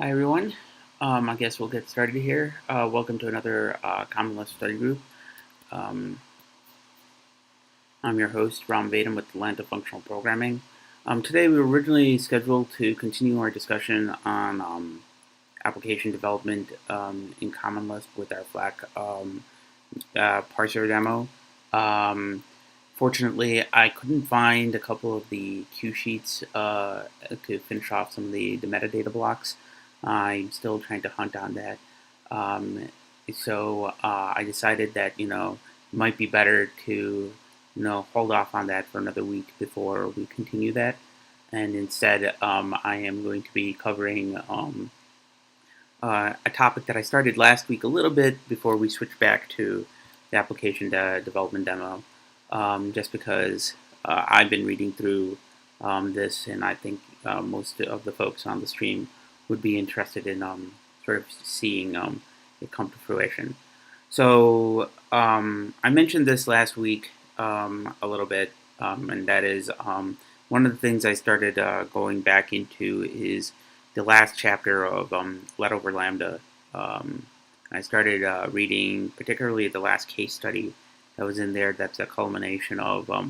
Hi everyone. I guess we'll get started here. Welcome to another Common Lisp study group. Um, I'm your host, Ram Vedam with Atlanta Functional Programming. Today we were originally scheduled to continue our discussion on application development in Common Lisp with our FLAC parser demo. Um, Fortunately, I couldn't find a couple of the cue sheets to finish off some of the metadata blocks. I'm still trying to hunt on that. Um, so I decided that it might be better to hold off on that for another week before we continue that, and instead I am going to be covering a topic that I started last week a little bit before we switched back to the application development demo, just because I've been reading through this, and I think most of the folks on the stream would be interested in sort of seeing it come to fruition. So I mentioned this last week a little bit, and that is one of the things I started going back into is the last chapter of Let Over Lambda. I started reading particularly the last case study that was in there. That's a culmination of a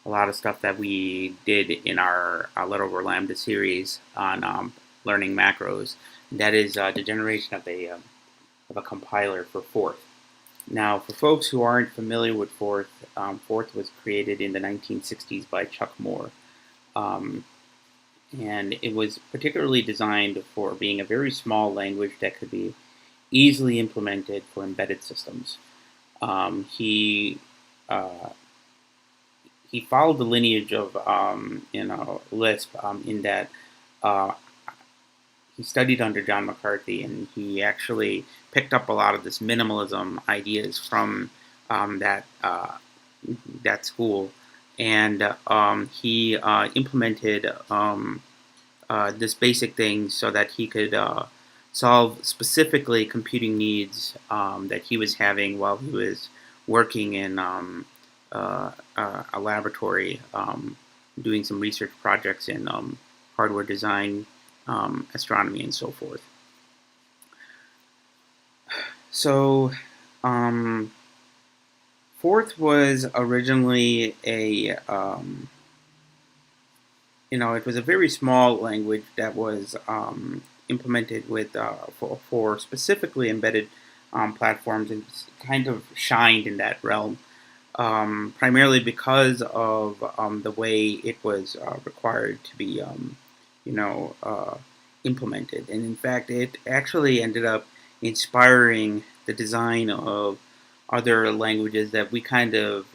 lot of stuff that we did in our Let Over Lambda series on learning macros. And that is the generation of a compiler for Forth. Now, for folks who aren't familiar with Forth, Forth was created in the 1960s by Chuck Moore. And it was particularly designed for being a very small language that could be easily implemented for embedded systems. He followed the lineage of Lisp in that he studied under John McCarthy, and he actually picked up a lot of this minimalism ideas from that school, and he implemented this basic thing so that he could solve specifically computing needs that he was having while he was working in a laboratory doing some research projects in hardware design, astronomy, and so forth. So, Forth was originally it was a very small language that was implemented with for specifically embedded platforms, and kind of shined in that realm, primarily because of the way it was required to be implemented. And in fact, it actually ended up inspiring the design of other languages that we kind of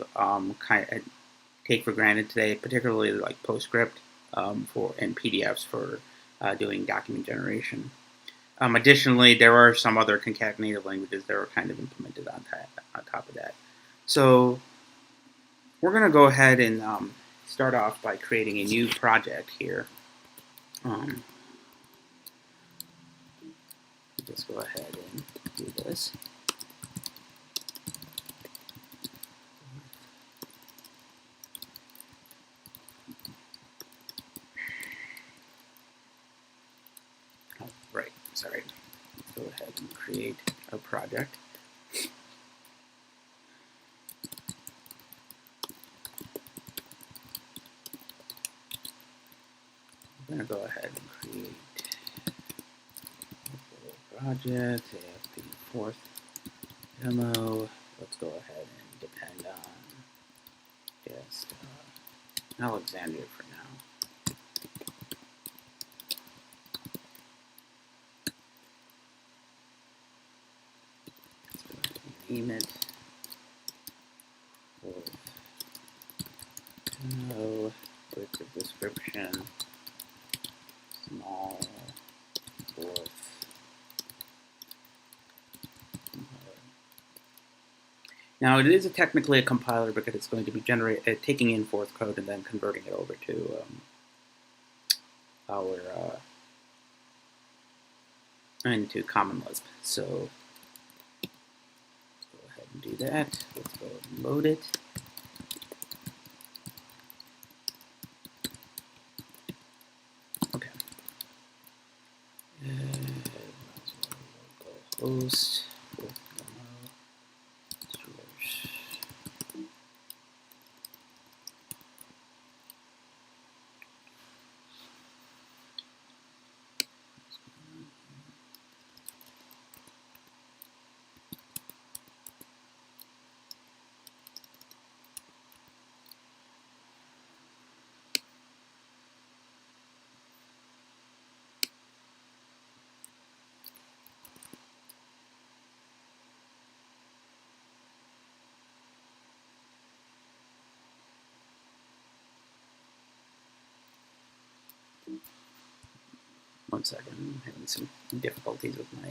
take for granted today, particularly like PostScript and PDFs for doing document generation. Additionally, there are some other concatenated languages that are kind of implemented on top of that. So we're going to go ahead and start off by creating a new project here. Just go ahead and do this. Oh, right, sorry. Let's go ahead and create a project. I'm going to go ahead and create a project, AFP Forth demo. Let's go ahead and depend on just Alexandria for now. Let's go ahead and name it Forth demo with the description small Forth. Now, it is technically a compiler because it's going to be taking in Forth code and then converting it over to into Common Lisp. So let's go ahead and do that. Let's go and load it. Okay. Post with demo source. One second, I'm having some difficulties with my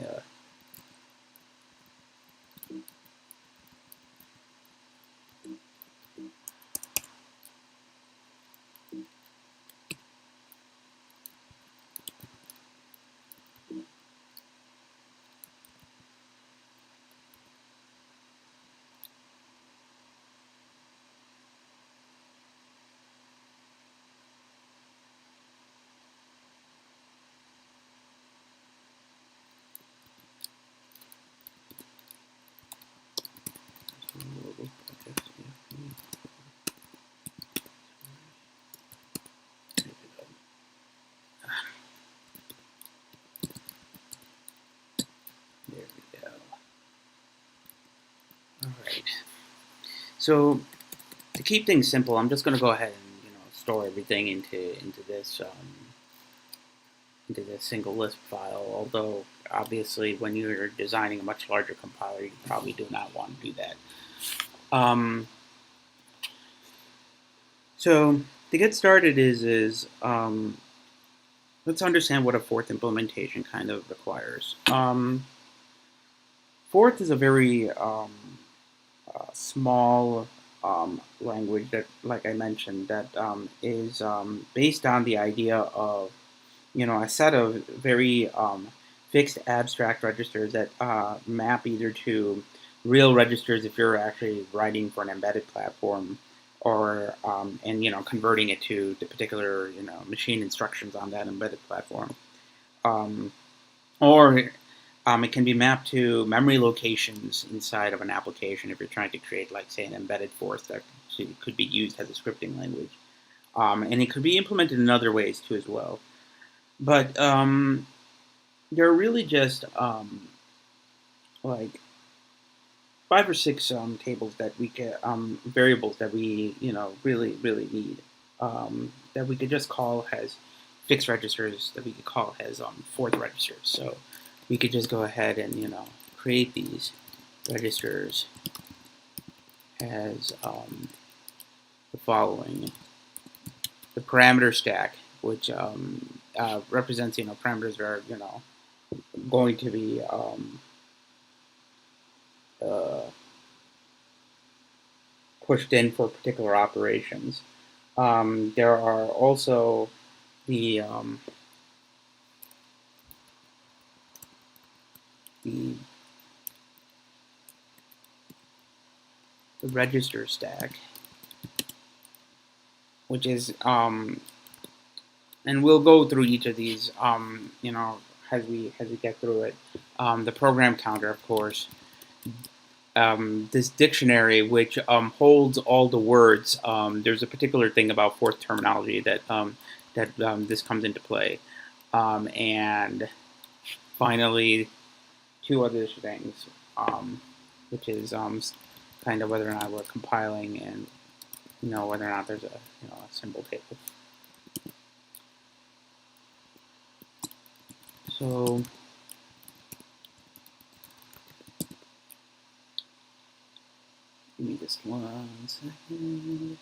there we go. All right. So to keep things simple, I'm just going to go ahead and store everything into this single Lisp file. Although obviously, when you're designing a much larger compiler, you probably do not want to do that. So to get started let's understand what a forth implementation kind of requires. Forth is a very small language that, like I mentioned, that is based on the idea of a set of very fixed abstract registers that map either to real registers if you're actually writing for an embedded platform, or and converting it to the particular machine instructions on that embedded platform, or it can be mapped to memory locations inside of an application if you're trying to create, like, say, an embedded forth that could be used as a scripting language, and it could be implemented in other ways too as well. But there are really just like 5 or 6 tables that we can variables that we really need, that we could just call as fixed registers, that we could call as forth registers. So we could just go ahead and create these registers as the following: the parameter stack, which represents parameters that are going to be pushed in for particular operations. There are also the register stack, which is and we'll go through each of these as we get through it. The program counter, of course. This dictionary, which holds all the words. There's a particular thing about forth terminology that this comes into play. And finally, 2 other things, which is kind of whether or not we're compiling, and whether or not there's a symbol table. So give me just 1 second.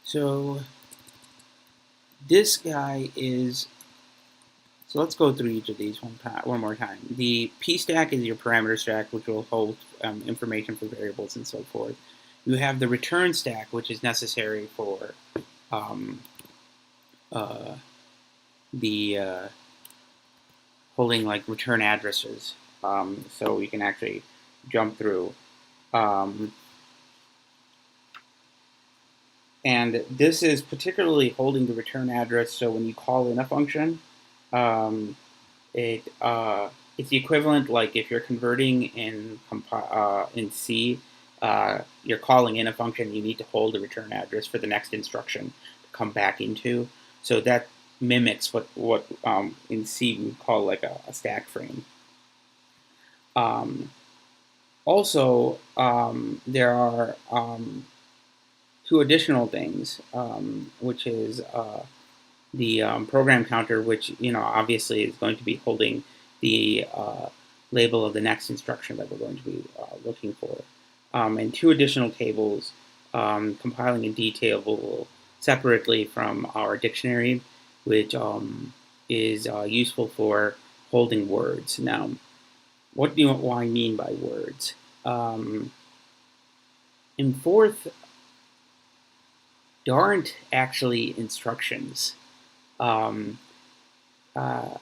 So this guy is. So let's go through each of these one more time. The P stack is your parameter stack, which will hold information for variables and so forth. You have the return stack, which is necessary for the holding, like, return addresses, so we can actually jump through. And this is particularly holding the return address. So when you call in a function, um, it's the equivalent, like if you're converting in C, you're calling in a function, you need to hold the return address for the next instruction to come back into. So that mimics what in C we would call like a stack frame. Um, Also, there are two additional things, which is the program counter, which obviously is going to be holding the label of the next instruction that we're going to be looking for, and two additional tables, compiling and detailable separately from our dictionary, which is useful for holding words. Now, what do I mean by words? Um, in fourth, there aren't actually instructions. Um, uh,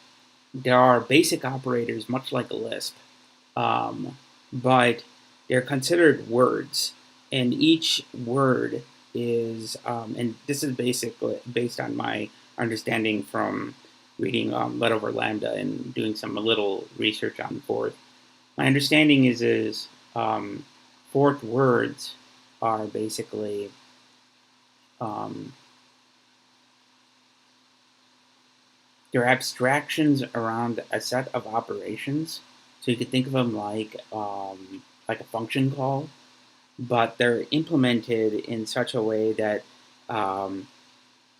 there are basic operators, much like a Lisp, um, but they're considered words, and each word is, and this is basically based on my understanding from reading Let over Lambda and doing some a little research on fourth. My understanding is fourth words are basically um, they're abstractions around a set of operations. So you could think of them like a function call, but they're implemented in such a way that um,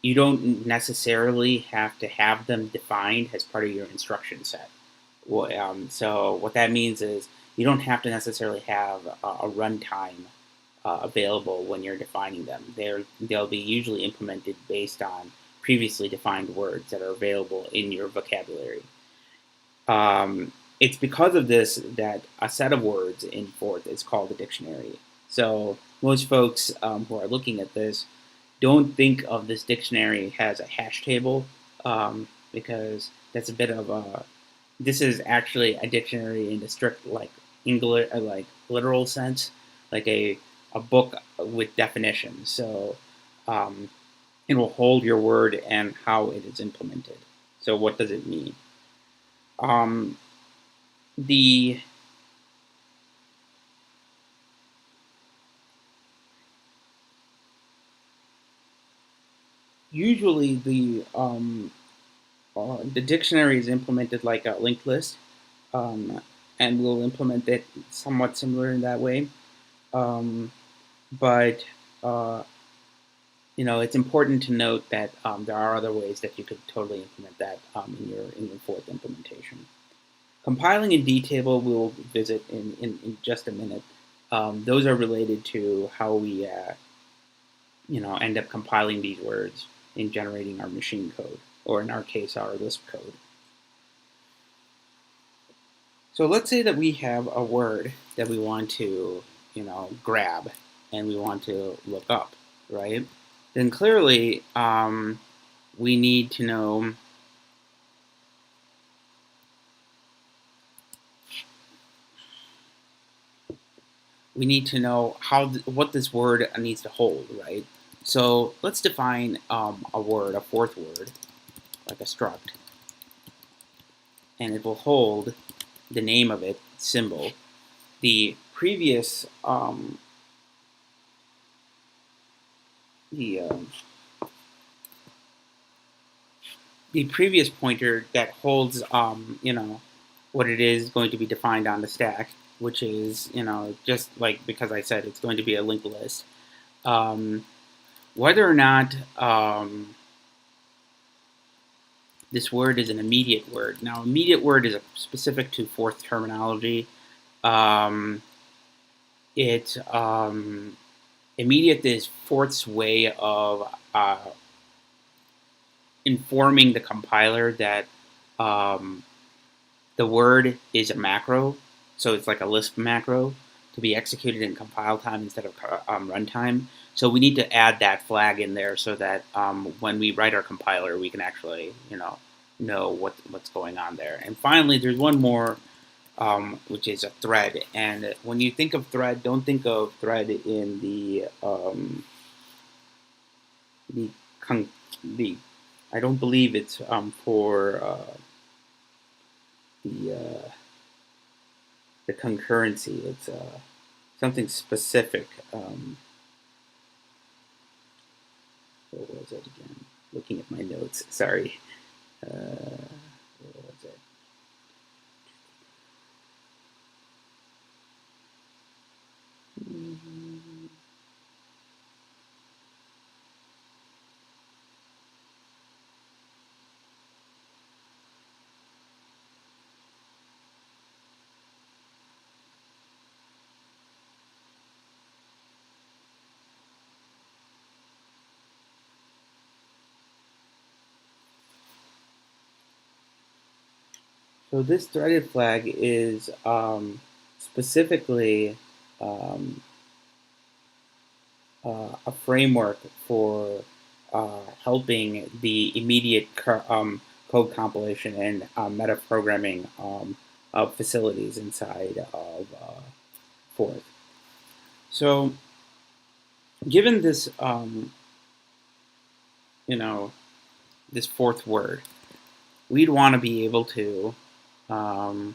you don't necessarily have to have them defined as part of your instruction set. So what that means is you don't have to necessarily have a runtime available when you're defining them. They'll be usually implemented based on previously defined words that are available in your vocabulary. It's because of this that a set of words in Forth is called a dictionary. So most folks who are looking at this don't think of this dictionary as a hash table, because that's a bit of a. This is actually a dictionary in the strict like English, like literal sense, like a book with definitions. So um, it will hold your word and how it is implemented. So what does it mean? Um, the Usually the dictionary is implemented like a linked list, um, and we'll implement it somewhat similar in that way. Um, but uh, it's important to note that there are other ways that you could totally implement that in your fourth implementation. Compiling and dtable we'll visit in just a minute. Those are related to how we end up compiling these words in generating our machine code, or in our case, our Lisp code. So let's say that we have a word that we want to, grab, and we want to look up, right? Then clearly we need to know what this word needs to hold, right? So let's define a word, a fourth word, like a struct, and it will hold the name of it, symbol. The previous the the previous pointer that holds what it is going to be defined on the stack, which is just like, because I said it's going to be a linked list. Whether or not this word is an immediate word. Now, immediate word is specific to fourth terminology. Um, it Immediate is fourth's way of informing the compiler that um, the word is a macro, so it's like a Lisp macro to be executed in compile time instead of runtime. So we need to add that flag in there so that when we write our compiler, we can actually know what's going on there. And finally, there's one more, which is a thread. And when you think of thread, don't think of thread in the the the I don't believe it's for the the concurrency. It's something specific. What was it again? Looking at my notes. Sorry. What was it? So this threaded flag is specifically um, a framework for helping the immediate code compilation and metaprogramming of facilities inside of Forth. So, given this, you know, this fourth word, we'd want to be able to um,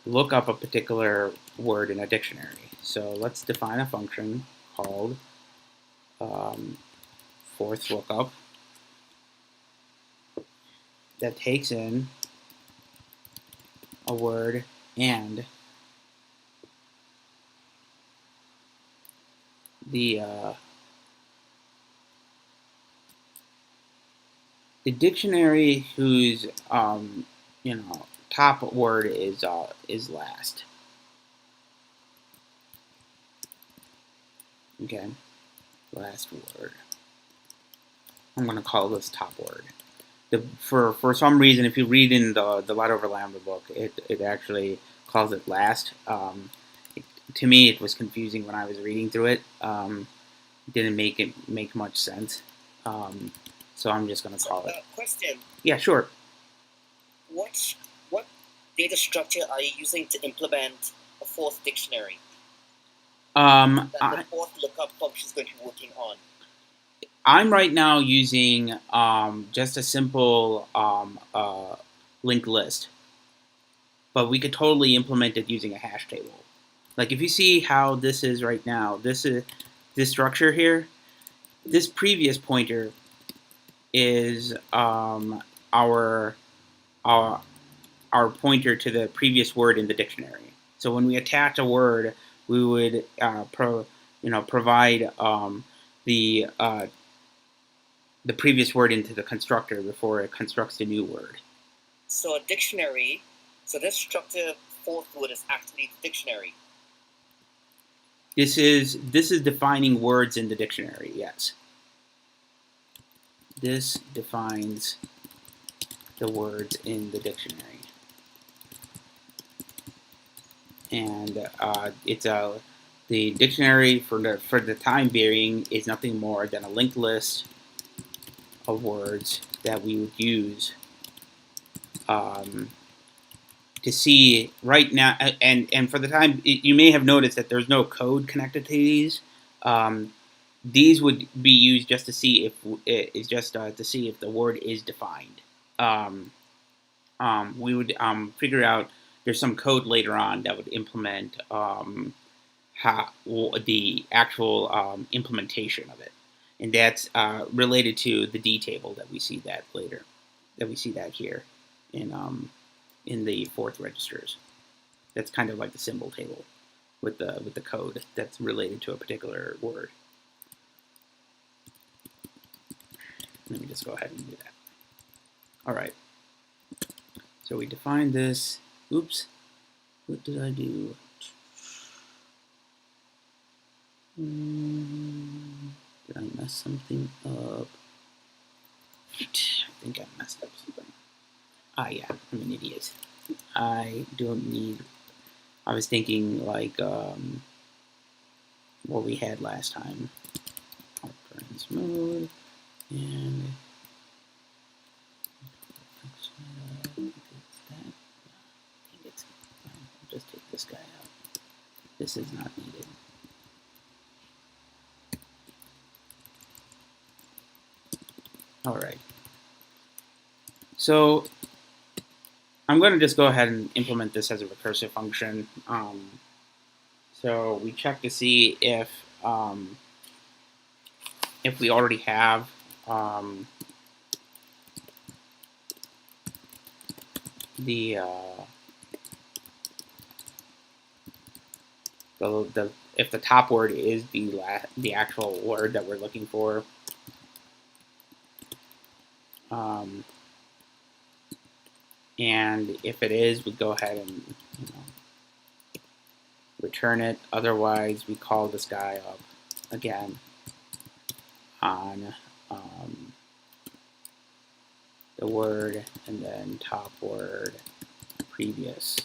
look up a particular word in a dictionary. So let's define a function called fourth lookup that takes in a word and the dictionary whose top word is last. Okay, last word. I'm going to call this top word. For some reason, if you read in the letter over lambda book, it actually calls it last. To me, it was confusing when I was reading through it. It didn't make much sense. So I'm just going to call it. Question. Yeah, sure. What data structure are you using to implement a fourth dictionary that the fourth lookup function is going to be working on? I'm right now using just a simple linked list, but we could totally implement it using a hash table. Like if you see how this is right now, this structure here. This previous pointer is our pointer to the previous word in the dictionary. So when we attach a word, we would provide the previous word into the constructor before it constructs the new word. So a dictionary. So this structure fourth word is actually the dictionary. This is defining words in the dictionary. Yes. This defines the words in the dictionary, and it's the dictionary for the time being is nothing more than a linked list of words that we would use to see right now. And for the time, you may have noticed that there's no code connected to these. These would be used just to see if to see if the word is defined. We would figure out there's some code later on that would implement how the actual implementation of it, and that's related to the D table that we see that later, that we see that here in the fourth registers. That's kind of like the symbol table with the code that's related to a particular word. Let me just go ahead and do that. All right. So we defined this. Oops. What did I do? Did I mess something up? I think I messed up something. Yeah, I'm an idiot. I don't need. I was thinking like what we had last time. Occurrence mode and I'll just take this guy out. This is not needed. So I'm going to just go ahead and implement this as a recursive function. So we check to see if we already have the if the top word is the actual word that we're looking for. And if it is, we go ahead and return it. Otherwise, we call this guy up again on the word and then top word previous.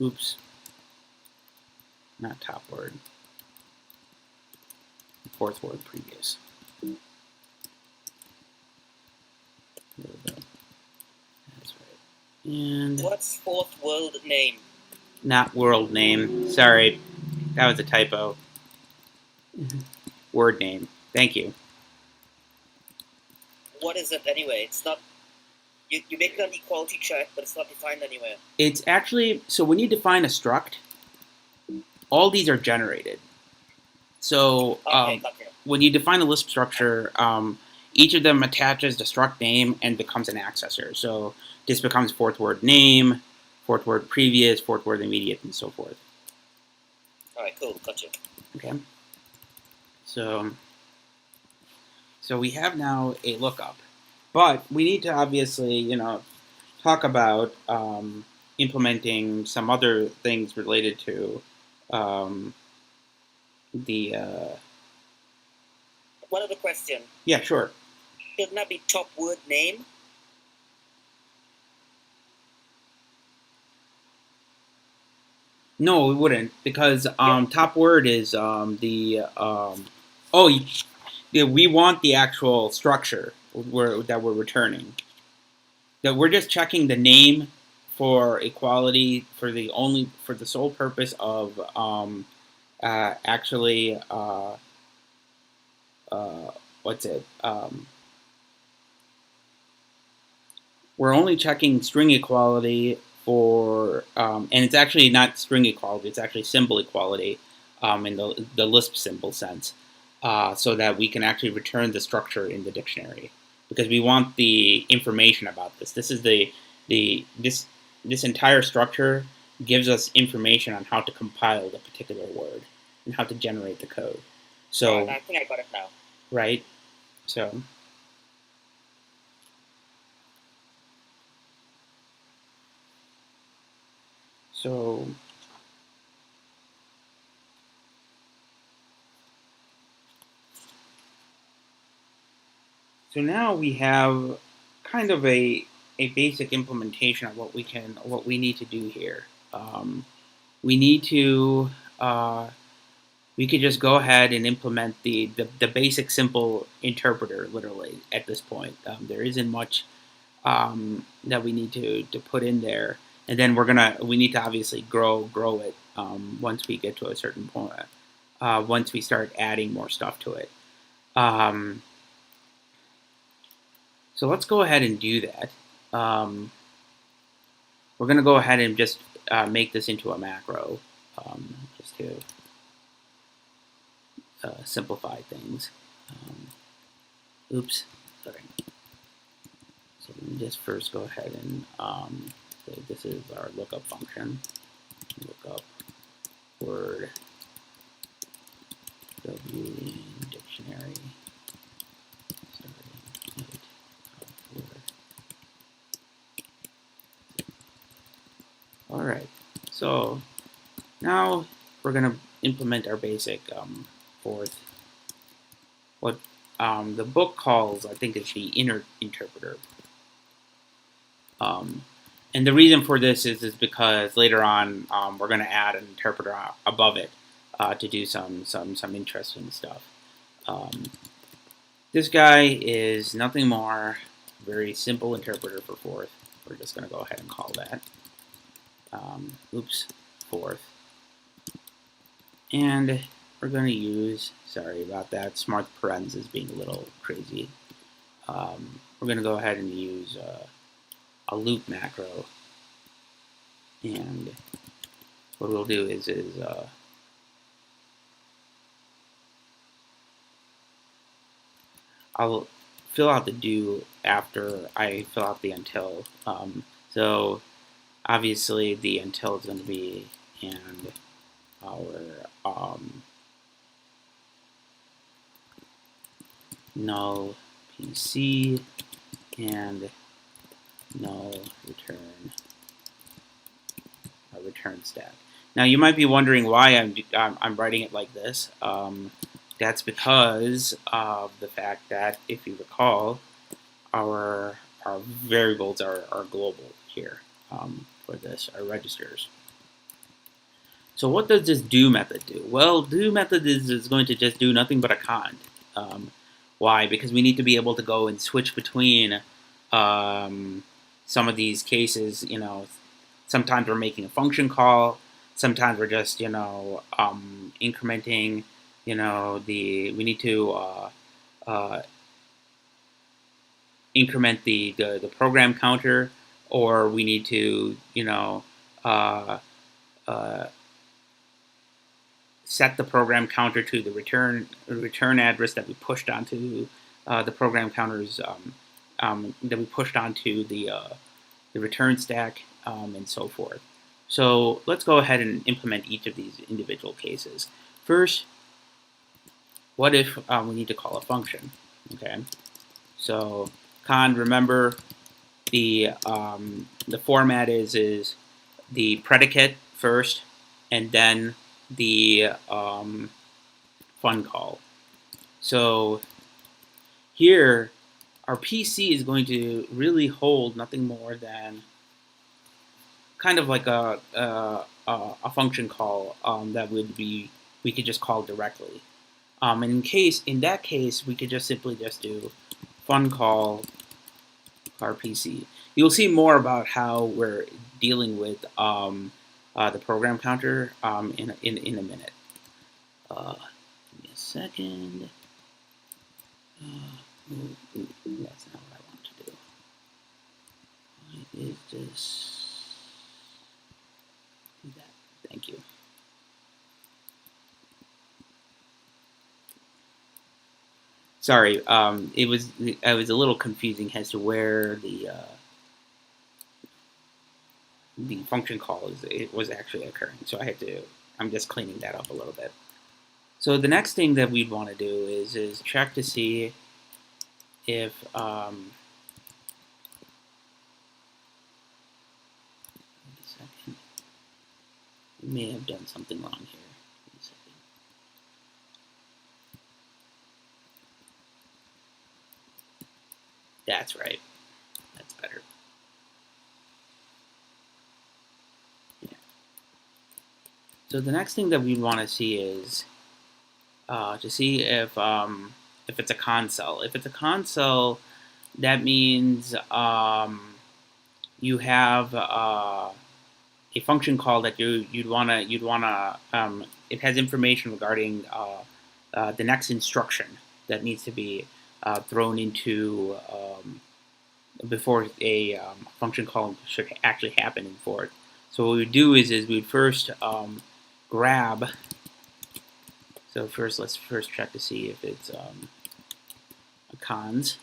Oops, not top word. Fourth word previous. There we go. That's right. And what's fourth world name? Not world name. Sorry, that was a typo. Word name. Thank you. What is it anyway? It's not. You make an equality check, but it's not defined anywhere. It's actually, so when you define a struct, all these are generated. So when you define a Lisp structure, each of them attaches the struct name and becomes an accessor. So this becomes fourth word name, fourth word previous, fourth word immediate, and so forth. All right, cool, gotcha. Okay. So we have now a lookup, but we need to obviously, talk about implementing some other things related to the. One other question. Yeah, sure. Should not be top word name. No, it wouldn't, because top word is we want the actual structure that we're returning. That we're just checking the name for equality for the sole purpose of we're only checking string equality for, and it's actually not string equality, it's actually symbol equality in the Lisp symbol sense, so that we can actually return the structure in the dictionary. Because we want the information about this. This is this entire structure gives us information on how to compile the particular word and how to generate the code. So I think I got it now. Right? So now we have kind of a basic implementation of what we need to do here. We need to we could just go ahead and implement the basic simple interpreter literally at this point. There isn't much that we need to put in there, and then we need to obviously grow it once we get to a certain point. Once we start adding more stuff to it. So let's go ahead and do that. We're going to go ahead and just make this into a macro, just to simplify things. Oops, sorry. So let me just first go ahead and say this is our lookup function. Lookup word W in dictionary. All right, so now we're going to implement our basic fourth, what the book calls, I think, is the inner interpreter. And the reason for this is because later on we're going to add an interpreter above it to do some interesting stuff. This guy is nothing more, very simple interpreter for fourth. We're just going to go ahead and call that. Fourth. And we're going to use, sorry about that, smart parentheses being a little crazy. we're going to go ahead and use a loop macro. And what we'll do is I'll fill out the do after I fill out the until. So obviously the until is going to be and our null PC and null return a return stack. Now you might be wondering why I'm writing it like this. That's because of the fact that, if you recall, our variables are global here for this, our registers. So what does this do method do? Well, do method is going to just do nothing but a cond. Why? Because we need to be able to go and switch between some of these cases. You know, sometimes we're making a function call. Sometimes we're just, you know, incrementing. You know, we need to increment the program counter, or we need to, you know, set the program counter to the return address that we pushed onto the program counters that we pushed onto the return stack, and so forth. So let's go ahead and implement each of these individual cases. First, what if we need to call a function? Okay, so cond, remember the format is the predicate first, and then the fun call. So here, our PC is going to really hold nothing more than kind of like a function call that we could just call directly. And in that case, we could just simply do fun call our PC. You'll see more about how we're dealing with the program counter in a minute. Give me a second. That's not what I want to do. Why is this? Do that. Thank you. Sorry, I was a little confusing as to where the function call was actually occurring. So I'm just cleaning that up a little bit. So the next thing that we'd want to do is check to see if we may have done something wrong here. That's right. That's better. Yeah. So the next thing that we want to see is to see if it's a console. If it's a console, that means you have a function call that you'd wanna it has information regarding the next instruction that needs to be thrown into before a function call should actually happen in for it. So what we do is we'd first grab. So let's check to see if it's a cons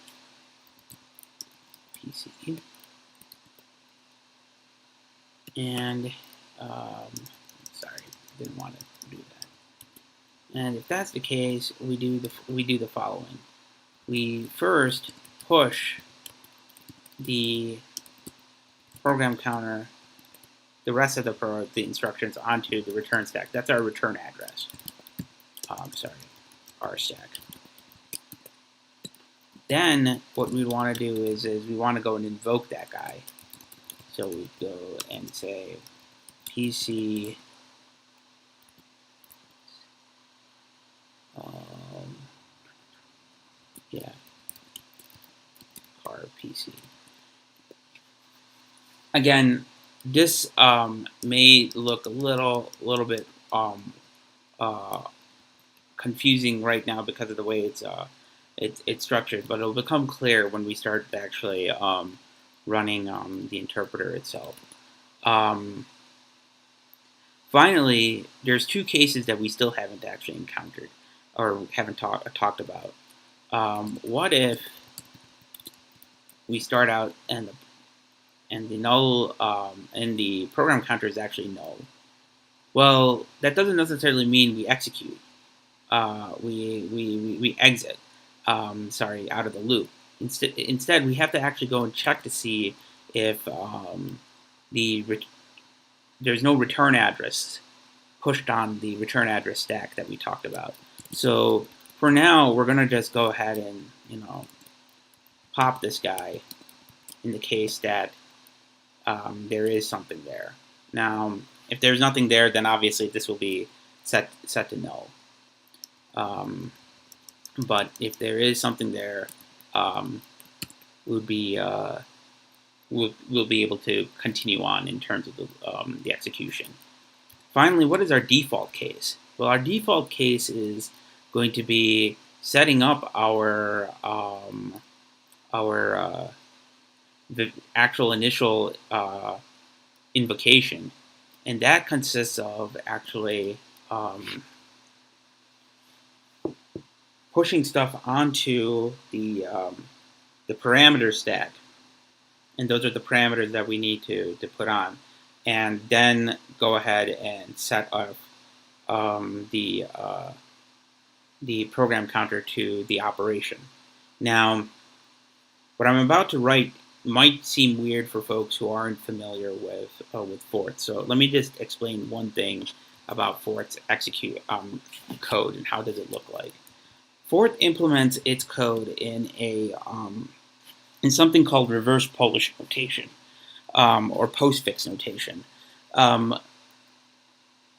PC. And sorry, didn't want to do that. And if that's the case, we do the following. We first push the program counter, the rest of the instructions onto the return stack. That's our return address. Sorry, our stack. Then what we want to do is we want to go and invoke that guy. So we go and say PC car PC. Again, this may look a little bit confusing right now because of the way it's it's structured, but it'll become clear when we start actually running the interpreter itself. Finally, there's two cases that we still haven't actually encountered or haven't talked about. What if we start out and the null and the program counter is actually null? Well, that doesn't necessarily mean we execute. We exit. Out of the loop. Instead, we have to actually go and check to see if there's no return address pushed on the return address stack that we talked about. So for now, we're gonna just go ahead and pop this guy in the case that there is something there. Now, if there's nothing there, then obviously this will be set to null. But if there is something there, we'll be able to continue on in terms of the execution. Finally, what is our default case? Well, our default case is going to be setting up our the actual initial invocation, and that consists of actually pushing stuff onto the parameter stack, and those are the parameters that we need to put on, and then go ahead and set up the program counter to the operation. Now, what I'm about to write might seem weird for folks who aren't familiar with Fort. So let me just explain one thing about Fort's execute code and how does it look like. Fort implements its code in something called reverse Polish notation or postfix notation.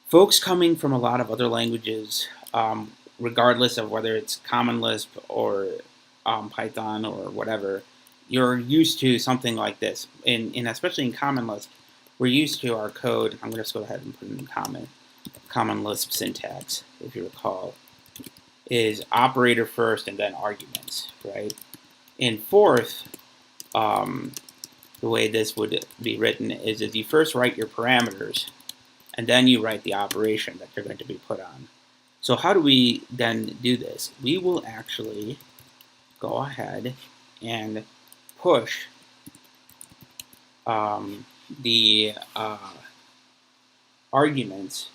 Folks coming from a lot of other languages, regardless of whether it's Common Lisp or Python or whatever, you're used to something like this. And especially in Common Lisp, we're used to our code. I'm going to just go ahead and put it in Common Lisp syntax, if you recall, is operator first and then arguments, right? In Forth, the way this would be written is you first write your parameters, and then you write the operation that they're going to be put on. So how do we then do this? We will actually go ahead and push the arguments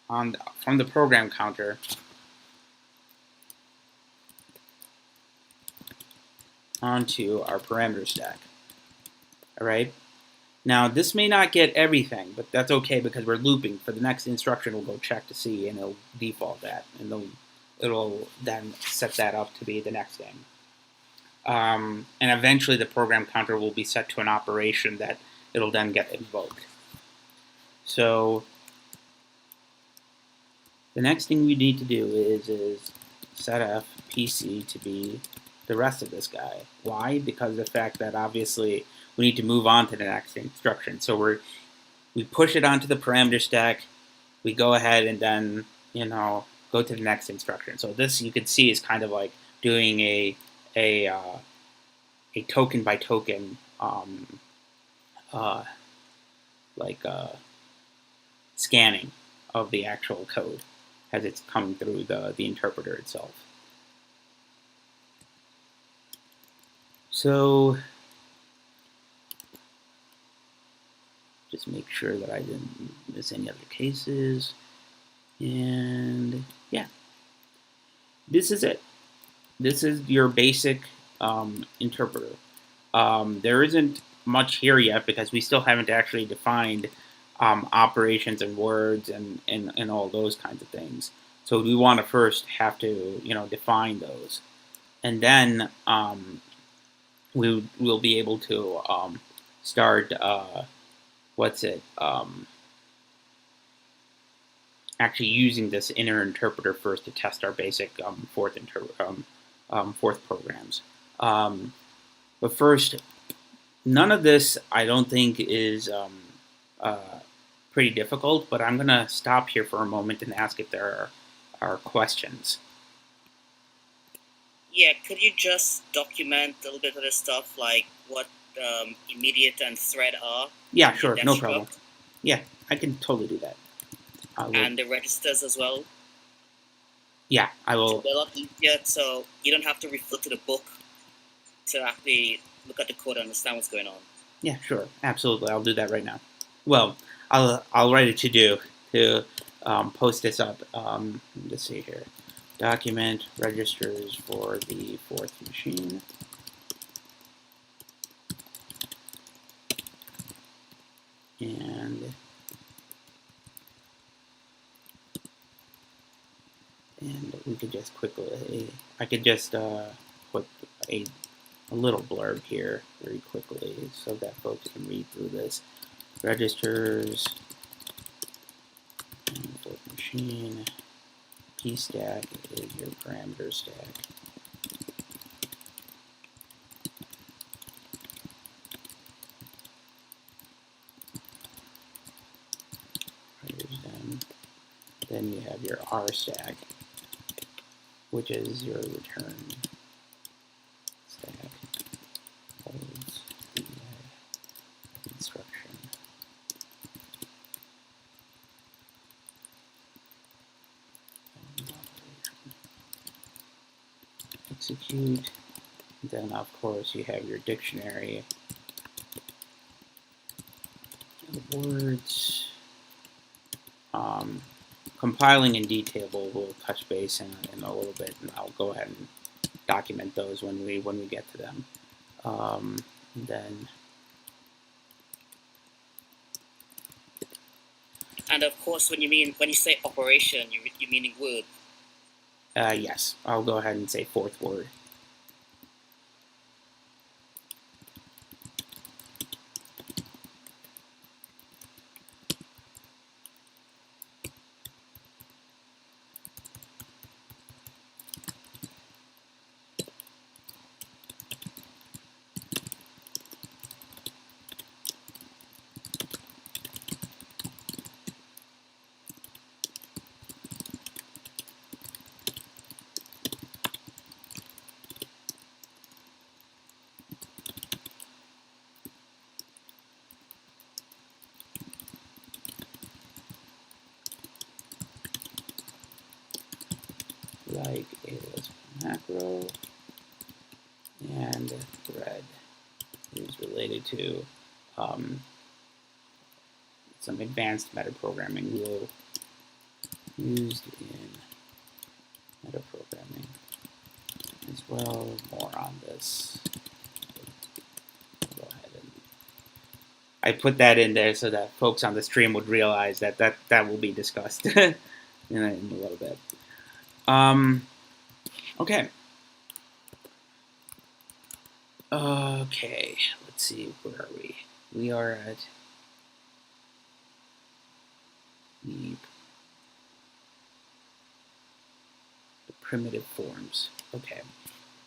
from the program counter onto our parameter stack. All right. Now this may not get everything, but that's okay because we're looping. For the next instruction, we'll go check to see, and it'll default that, and it'll then set that up to be the next thing. And eventually the program counter will be set to an operation that it'll then get invoked. So the next thing we need to do is set f PC to be the rest of this guy. Why? Because of the fact that obviously we need to move on to the next instruction. So we push it onto the parameter stack, we go ahead and then go to the next instruction. So this, you can see, is kind of like doing a token by token scanning of the actual code as it's coming through the interpreter itself. So just make sure that I didn't miss any other cases. And yeah, this is it. This is your basic interpreter. There isn't much here yet because we still haven't actually defined operations and words and all those kinds of things. So we want to first have to define those, and then we'll be able to start actually using this inner interpreter first to test our basic Forth programs. But first, none of this I don't think is pretty difficult, but I'm going to stop here for a moment and ask if there are questions. Yeah, could you just document a little bit of this stuff, like what immediate and thread are? Yeah, sure, no problem. Yeah, I can totally do that. And the registers as well. Yeah, I will. They're a lot easier, so you don't have to refer to the book to actually look at the code and understand what's going on. Yeah, sure, absolutely. I'll do that right now. Well, I'll write a to-do to post this up. Let's see here. Document registers for the fourth machine. And we could just quickly, I could just put a little blurb here very quickly so that folks can read through this. Registers, fourth machine, P stack is your parameter stack. Then you have your R stack, which is your return stack, holds the instruction. Execute. Then, of course, you have your dictionary of words. Compiling and detail we'll touch base in a little bit, and I'll go ahead and document those when we get to them. And of course, when you say operation, you're meaning word. Yes, I'll go ahead and say fourth word. Like a Lisp macro, and thread is related to some advanced metaprogramming rule used in metaprogramming as well. More on this. Go ahead and I put that in there so that folks on the stream would realize that will be discussed in a little bit. Okay. Okay, let's see, where are we? We are at the primitive forms. Okay,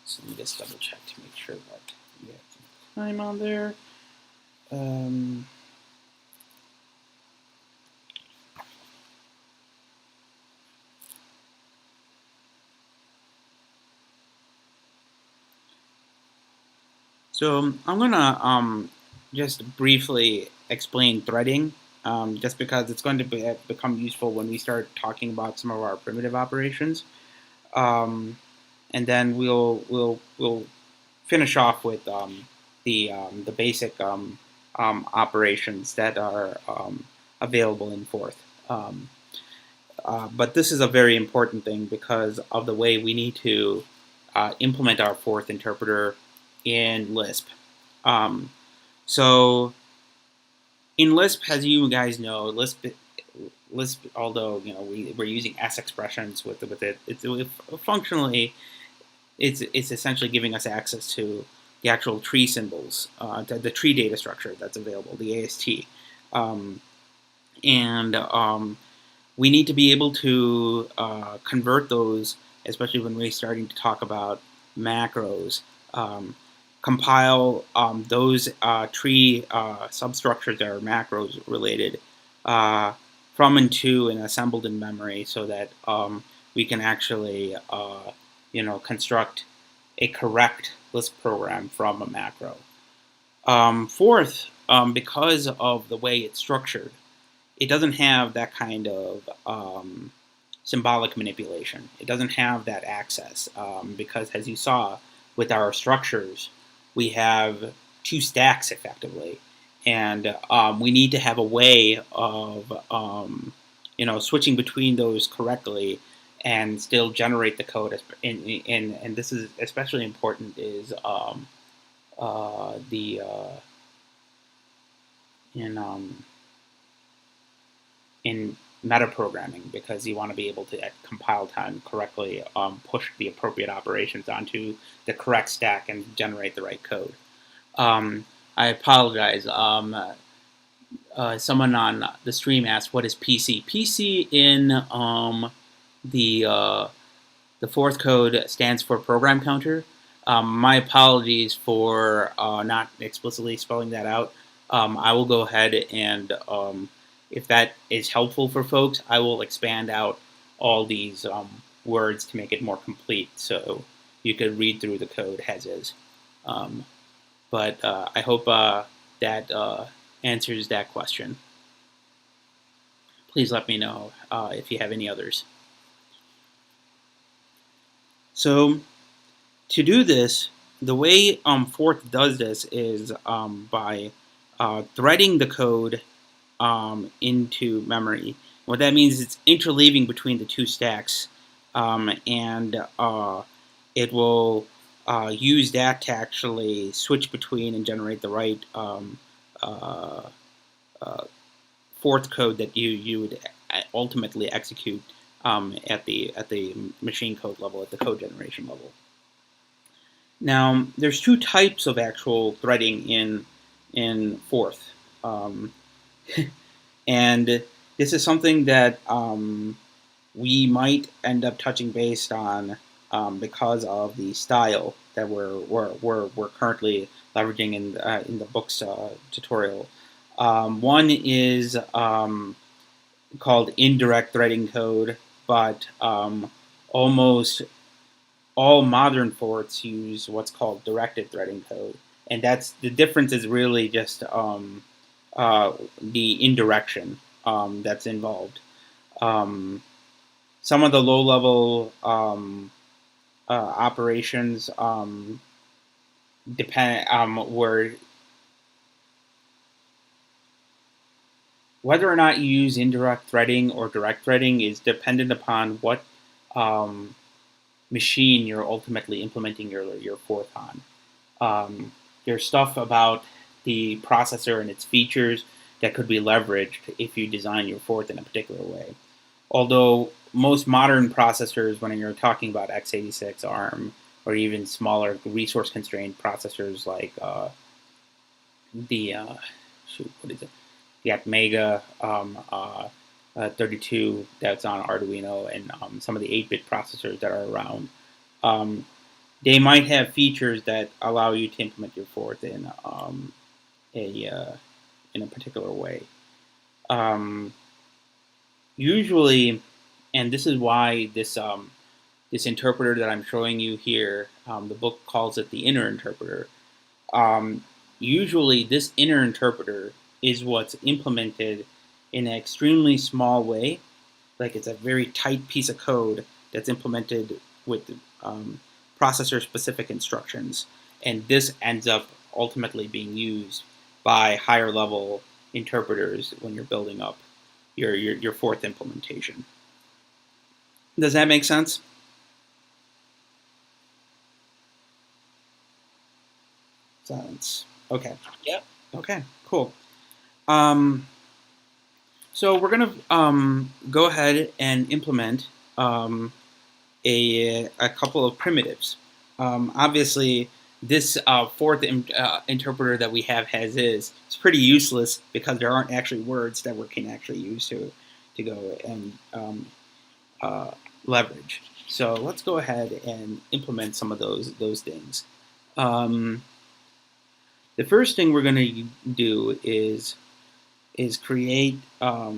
so let me just double check to make sure that we have some time on there. So I'm gonna just briefly explain threading, just because it's going to become useful when we start talking about some of our primitive operations, and then we'll finish off with the basic operations that are available in Forth. But this is a very important thing because of the way we need to implement our Forth interpreter in Lisp. So in Lisp, as you guys know, Lisp, although we're using S expressions with it, it's functionally it's essentially giving us access to the actual tree symbols, the tree data structure that's available, the AST, and we need to be able to convert those, especially when we're starting to talk about macros. Compile those tree substructures that are macros related from and to and assembled in memory, so that we can actually construct a correct Lisp program from a macro. Fourth, because of the way it's structured, it doesn't have that kind of symbolic manipulation. It doesn't have that access because, as you saw with our structures, we have two stacks effectively, and we need to have a way of switching between those correctly and still generate the code. And this is especially important is the in metaprogramming, because you want to be able to at compile time correctly push the appropriate operations onto the correct stack and generate the right code. I apologize. Someone on the stream asked, "What is PC?" PC in the fourth code stands for program counter. My apologies for not explicitly spelling that out. I will go ahead and, if that is helpful for folks, I will expand out all these words to make it more complete so you could read through the code as is. But I hope that answers that question. Please let me know if you have any others. So to do this, the way Forth does this is by threading the code into memory. What that means is it's interleaving between the two stacks, and it will use that to actually switch between and generate the right fourth code that you would ultimately execute at the machine code level, at the code generation level. Now, there's two types of actual threading in Forth, and this is something that we might end up touching base on because of the style that we're currently leveraging in the book's tutorial. One is called indirect threading code, but almost all modern forts use what's called directed threading code, and that's the difference is really just the indirection that's involved. Some of the low-level operations depend where whether or not you use indirect threading or direct threading is dependent upon what machine you're ultimately implementing your Forth on. There's stuff about the processor and its features that could be leveraged if you design your Forth in a particular way. Although most modern processors, when you're talking about x86, ARM, or even smaller resource-constrained processors like the Atmega 32 that's on Arduino, and some of the 8-bit processors that are around, they might have features that allow you to implement your Forth in a particular way. Usually, and this is why this interpreter that I'm showing you here, the book calls it the inner interpreter. Usually, this inner interpreter is what's implemented in an extremely small way, like it's a very tight piece of code that's implemented with processor-specific instructions, and this ends up ultimately being used by higher-level interpreters when you're building up your Forth implementation. Does that make sense? Silence. Okay. Yeah. Okay, cool. So we're going to go ahead and implement a couple of primitives. Obviously, this Forth interpreter that we have as is, it's pretty useless because there aren't actually words that we can actually use to go and leverage. So let's go ahead and implement some of those things. The first thing we're going to do is create a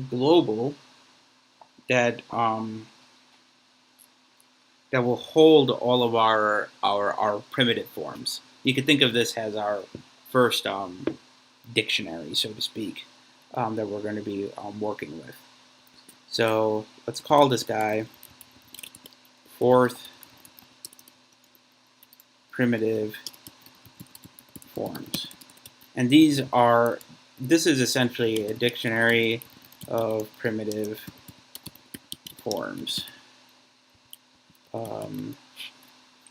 global that that will hold all of our primitive forms. You could think of this as our first dictionary, so to speak, that we're going to be working with. So let's call this guy fourth primitive forms. And this is essentially a dictionary of primitive forms.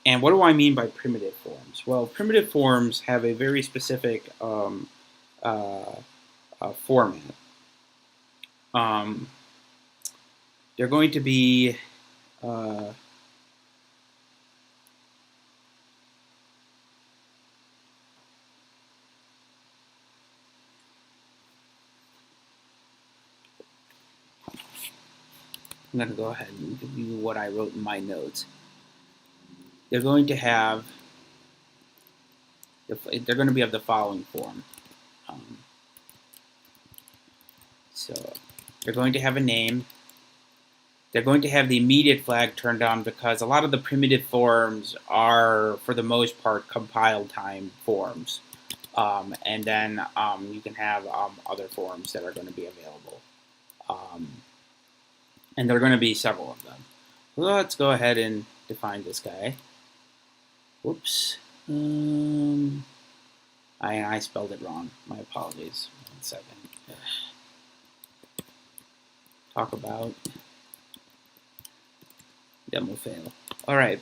And what do I mean by primitive forms? Well, primitive forms have a very specific format. They're going to be I'm going to go ahead and give you what I wrote in my notes. They're going to have, they're going to be of the following form. So they're going to have a name. They're going to have the immediate flag turned on because a lot of the primitive forms are, for the most part, compile time forms. And then you can have other forms that are going to be available. And there are going to be several of them. Let's go ahead and define this guy. Whoops. I spelled it wrong. My apologies. 1 second. Talk about demo fail. All right.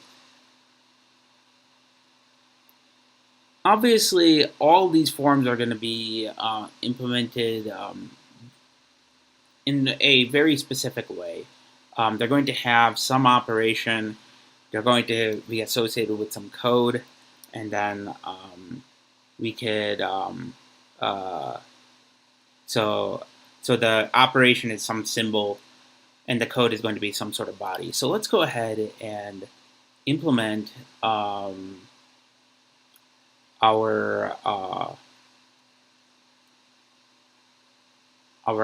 Obviously, all these forms are going to be implemented in a very specific way. They're going to have some operation. They're going to be associated with some code, and then we could so the operation is some symbol, and the code is going to be some sort of body. So let's go ahead and implement our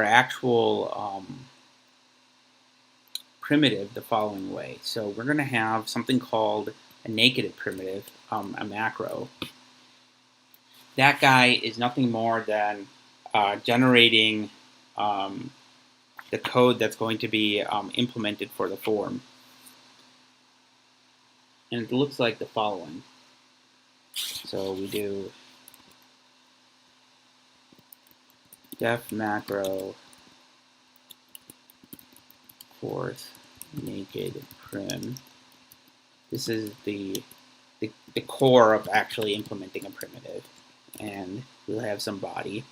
actual primitive the following way. So we're going to have something called a naked primitive, a macro. That guy is nothing more than generating the code that's going to be implemented for the form. And it looks like the following. So we do def macro fourth naked prim. This is the core of actually implementing a primitive. And we'll have some body.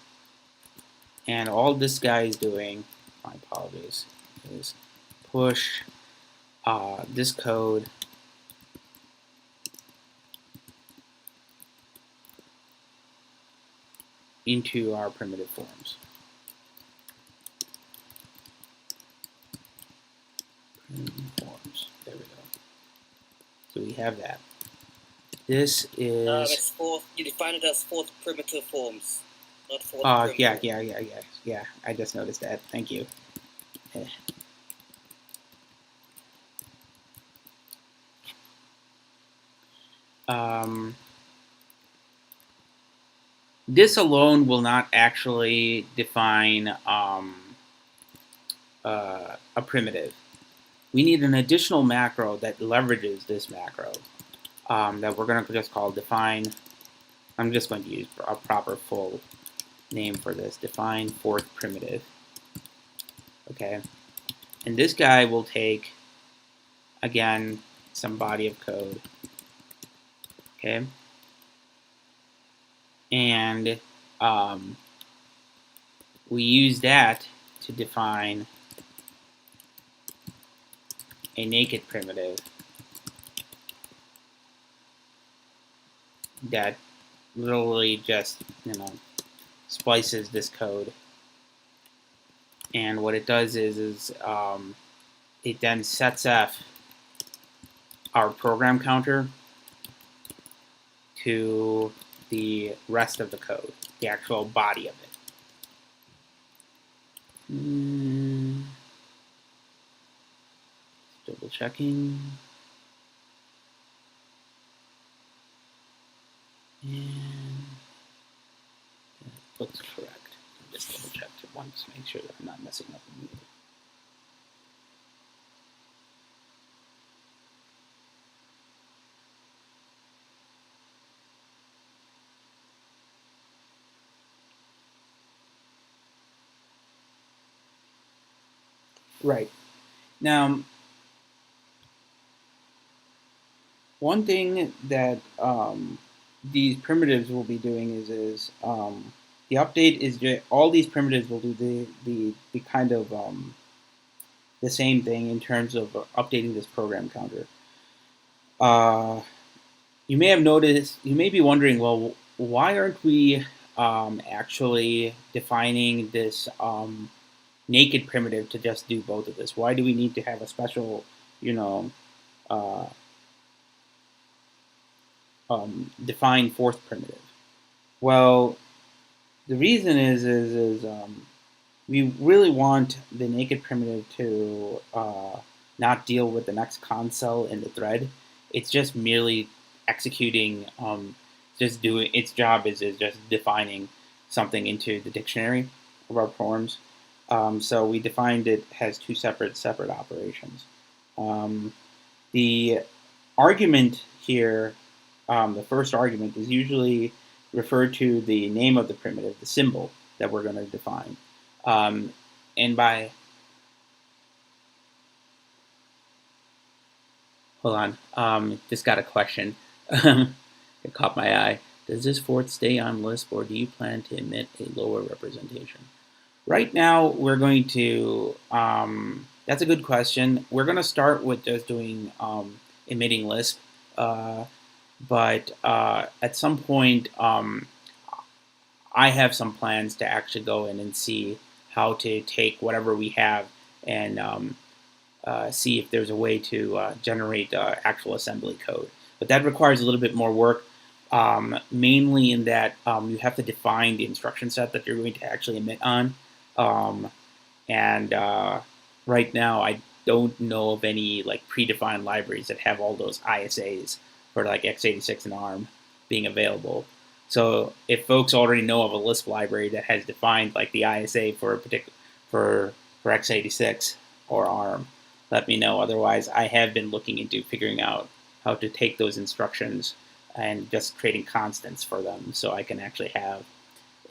And all this guy is doing, my apologies, is push this code into our primitive forms. Forms. There we go. So we have that. This is. It's fourth. You define it as fourth primitive forms, not fourth. Yeah. I just noticed that. Thank you. This alone will not actually define a primitive. We need an additional macro that leverages this macro that we're going to just call define. I'm just going to use a proper full name for this. Define fourth primitive. Okay. And this guy will take, again, some body of code. Okay. And we use that to define a naked primitive that literally just, splices this code. And what it does is it then sets F our program counter to the rest of the code, the actual body of it. checking. And that looks correct. Just double check it once to make sure that I'm not messing up immediately. Right. Now, one thing that these primitives will be doing is the update is all these primitives will do the kind of the same thing in terms of updating this program counter. You may have noticed, you may be wondering, well, why aren't we actually defining this naked primitive to just do both of this? Why do we need to have a special, uh, defined fourth primitive? Well, the reason is we really want the naked primitive to not deal with the next console in the thread. It's just merely executing, just doing its job is just defining something into the dictionary of our forms. So we defined it as two separate operations. The argument here, the first argument, is usually referred to the name of the primitive, the symbol that we're going to define. And by, hold on, just got a question. It caught my eye. Does this fourth stay on Lisp, or do you plan to emit a lower representation? Right now, we're going to, that's a good question. We're going to start with just doing emitting Lisp, but at some point, I have some plans to actually go in and see how to take whatever we have and see if there's a way to generate actual assembly code. But that requires a little bit more work, mainly in that you have to define the instruction set that you're going to actually emit on. Right now, I don't know of any like predefined libraries that have all those ISAs for like x86 and ARM being available. So if folks already know of a Lisp library that has defined like the ISA for a particular for x86 or ARM, let me know. Otherwise, I have been looking into figuring out how to take those instructions and just creating constants for them, so I can actually have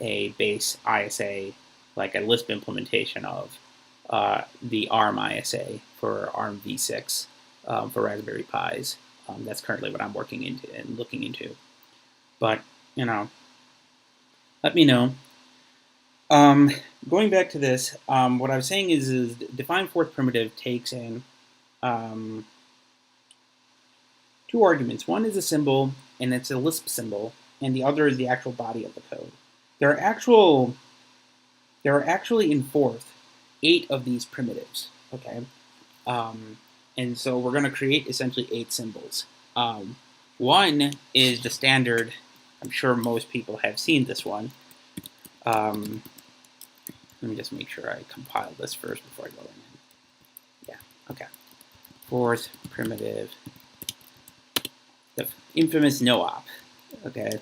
a base ISA, like a Lisp implementation of the ARM ISA for ARM v6 for Raspberry Pis. That's currently what I'm working into and looking into. But let me know. Going back to this, what I was saying is define fourth primitive takes in two arguments. One is a symbol, and it's a Lisp symbol, and the other is the actual body of the code. There are actually in fourth 8 of these primitives. Okay, and so we're going to create essentially 8 symbols. One is the standard. I'm sure most people have seen this one. Let me just make sure I compile this first before I go in. Yeah, okay. Fourth primitive, the infamous no-op. Okay.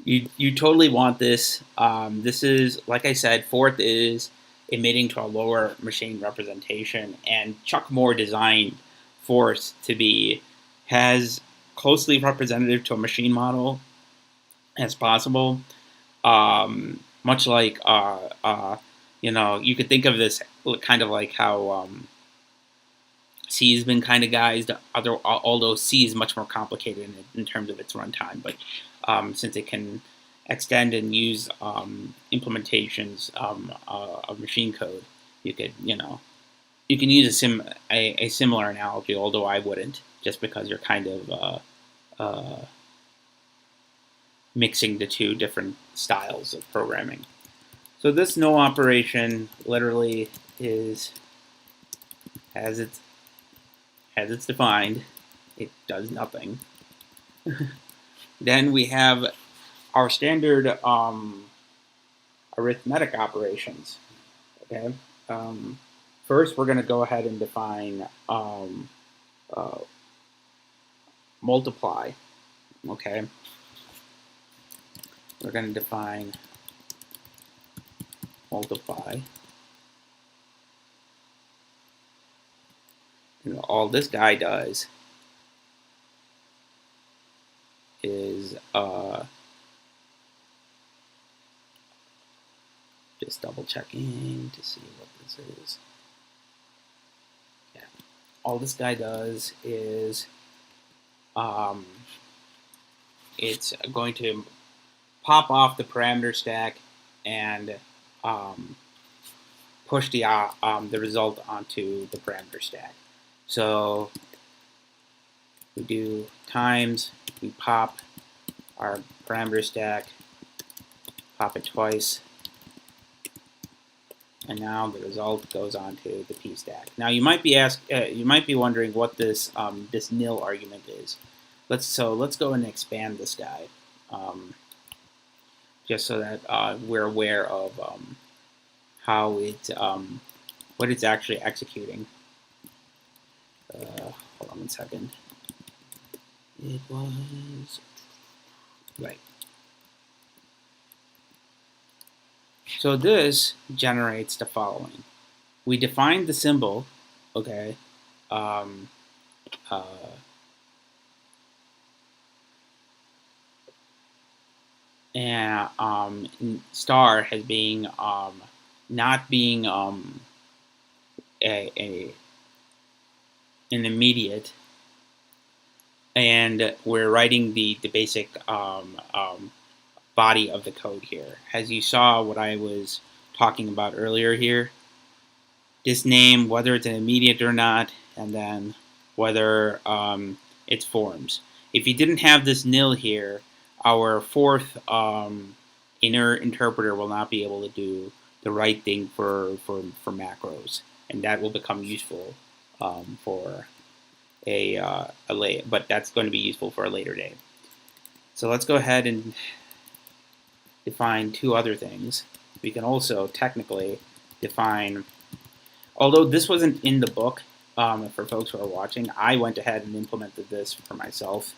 You totally want this. This is, like I said, fourth is emitting to a lower machine representation, and Chuck Moore designed fourth to be as closely representative to a machine model as possible. Much like, you could think of this kind of like how C has been kind of guised, although C is much more complicated in terms of its runtime. But since it can extend and use implementations of machine code, you could, you can use a similar analogy, although I wouldn't, just because you're kind of mixing the two different styles of programming. So this no operation literally is, as it's defined, it does nothing. Then we have our standard arithmetic operations. Okay, first we're going to go ahead and define multiply. Okay, we're going to define multiply. And all this guy does is just double checking to see what this is. Yeah, all this guy does is it's going to pop off the parameter stack and push the result onto the parameter stack. So we do times, we pop our parameter stack, pop it twice, and now the result goes onto the p stack. Now you might be wondering what this this nil argument is. Let's go and expand this guy, just so that we're aware of how it what it's actually executing. Hold on one second. It was right. So this generates the following. We defined the symbol, okay, and star as being not being an immediate, and we're writing the basic body of the code here. As you saw what I was talking about earlier here, this name, whether it's an immediate or not, and then whether it's forms. If you didn't have this nil here, our fourth inner interpreter will not be able to do the right thing for macros, and that will become useful for but that's going to be useful for a later day. So let's go ahead and define two other things. We can also technically define, although this wasn't in the book, for folks who are watching, I went ahead and implemented this for myself,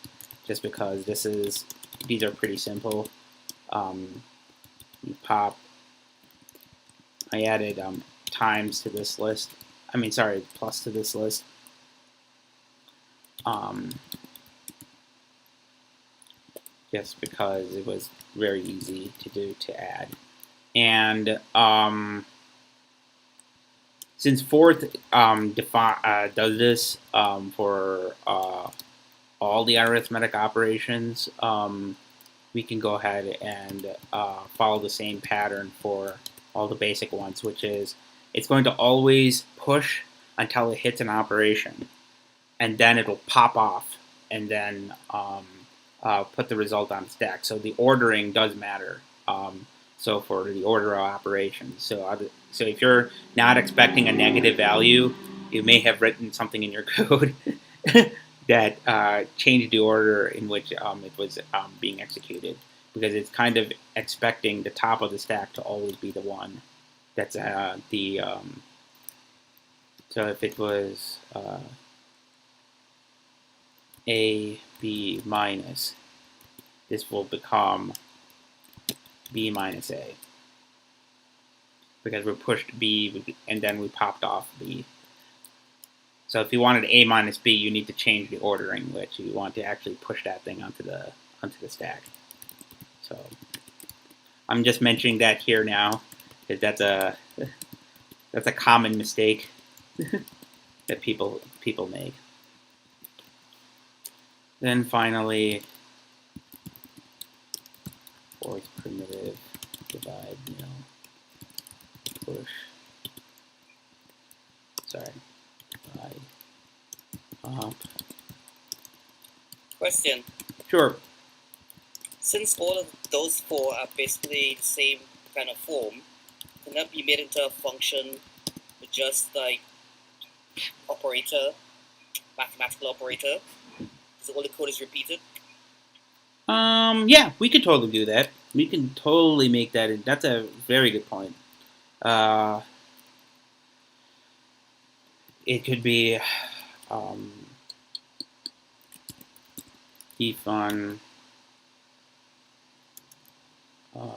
just because these are pretty simple. You pop. I added times to this list. Plus to this list. Just because it was very easy to add. And since fourth does this for all the arithmetic operations, we can go ahead and follow the same pattern for all the basic ones, which is it's going to always push until it hits an operation, and then it'll pop off and then put the result on the stack. So the ordering does matter. So for the order of operations. So if you're not expecting a negative value, you may have written something in your code that changed the order in which it was being executed, because it's kind of expecting the top of the stack to always be the one that's so if it was A, B minus, this will become B minus A, because we pushed B and then we popped off B. So if you wanted A minus B, you need to change the ordering, which you want to actually push that thing onto the stack. So I'm just mentioning that here now, because that's a common mistake that people make. Then finally, fourth primitive, divide, push. Divide up. Question. Sure. Since all of those four are basically the same kind of form, can that be made into a function with just like operator, mathematical operator? So all the code is repeated? Yeah, we could totally do that. We can totally make that. That's a very good point. it could be defun let's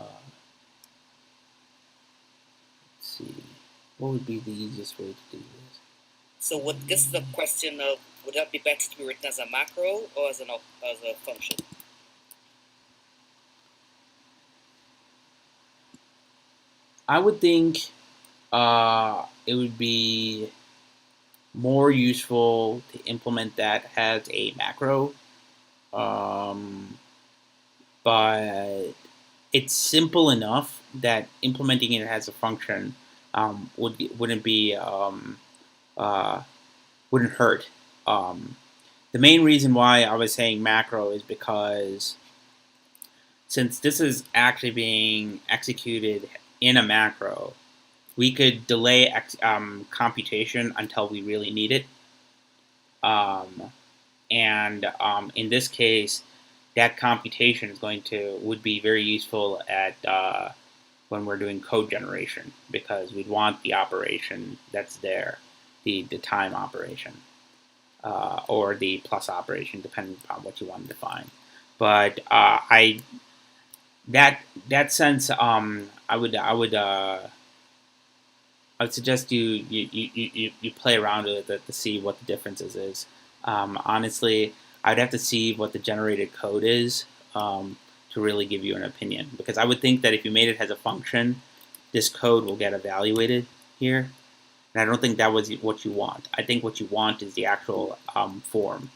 see, what would be the easiest way to do this? So this is the question of, would that be better to be written as a macro or as a function? I would think it would be more useful to implement that as a macro, but it's simple enough that implementing it as a function wouldn't hurt. The main reason why I was saying macro is because since this is actually being executed in a macro, we could delay computation until we really need it. And in this case, that computation would be very useful at when we're doing code generation, because we'd want the operation that's there, the time operation, or the plus operation, depending upon what you want to define. But that sense, I would suggest you play around with it to see what the differences is. Honestly, I'd have to see what the generated code is to really give you an opinion, because I would think that if you made it as a function, this code will get evaluated here, and I don't think that was what you want. I think what you want is the actual form,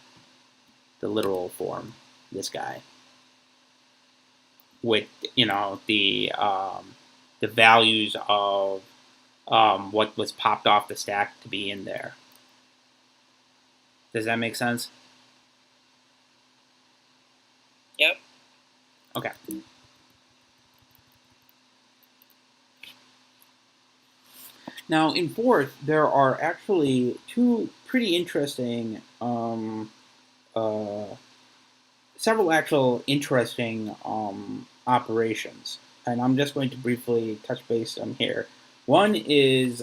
the literal form, this guy, with the values of what was popped off the stack to be in there. Does that make sense? Yep. Okay. Now, in fourth, there are actually two pretty interesting, several actual interesting operations. And I'm just going to briefly touch base on here. One is